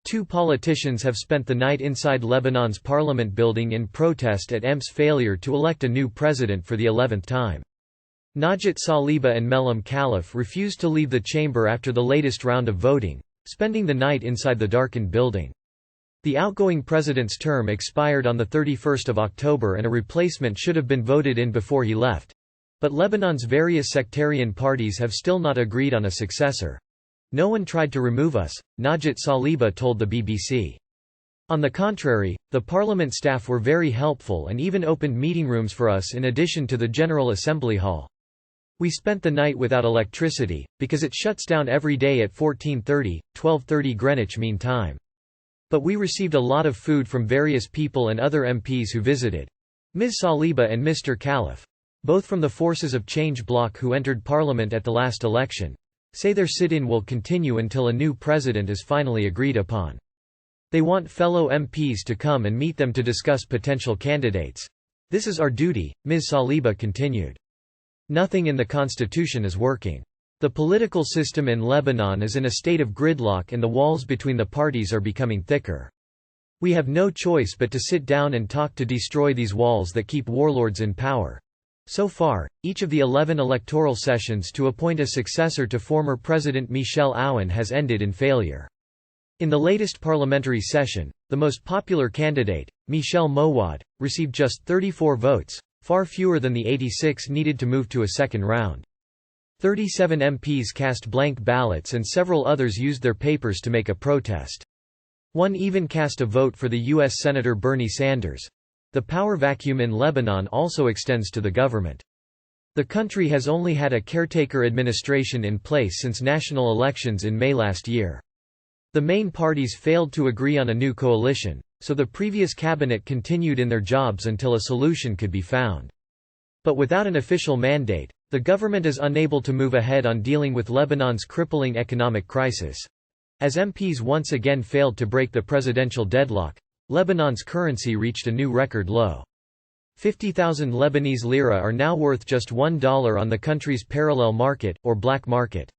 Two politicians have spent the night inside Lebanon's parliament building in protest at MPs' failure to elect a new president for the 11th time. Najat Saliba and Melam Khalif refused to leave the chamber after the latest round of voting, spending the night inside the darkened building. The outgoing president's term expired on 31 October and a replacement should have been voted in before he left. But Lebanon's various sectarian parties have still not agreed on a successor. "No one tried to remove us," Najat Saliba told the BBC. On the contrary, the parliament staff were very helpful and even opened meeting rooms for us in addition to the General Assembly Hall. "We spent the night without electricity, because it shuts down every day at 14:30, 12:30 Greenwich Mean Time. But we received a lot of food from various people and other MPs who visited. Ms. Saliba and Mr. Khalif, both from the Forces of Change bloc who entered parliament at the last election, say their sit-in will continue until a new president is finally agreed upon. They want fellow MPs to come and meet them to discuss potential candidates. This is our duty," Ms. Saliba continued. "Nothing in the constitution is working. The political system in Lebanon is in a state of gridlock and the walls between the parties are becoming thicker. We have no choice but to sit down and talk to destroy these walls that keep warlords in power." So far, each of the 11 electoral sessions to appoint a successor to former President Michel Aoun has ended in failure. In the latest parliamentary session, the most popular candidate, Michel Mouawad, received just 34 votes, far fewer than the 86 needed to move to a second round. 37 MPs cast blank ballots and several others used their papers to make a protest. One even cast a vote for the U.S. Senator Bernie Sanders. The power vacuum in Lebanon also extends to the government. The country has only had a caretaker administration in place since national elections in May last year. The main parties failed to agree on a new coalition, so the previous cabinet continued in their jobs until a solution could be found. But without an official mandate, the government is unable to move ahead on dealing with Lebanon's crippling economic crisis. As MPs once again failed to break the presidential deadlock, Lebanon's currency reached a new record low. 50,000 Lebanese lira are now worth just $1 on the country's parallel market, or black market.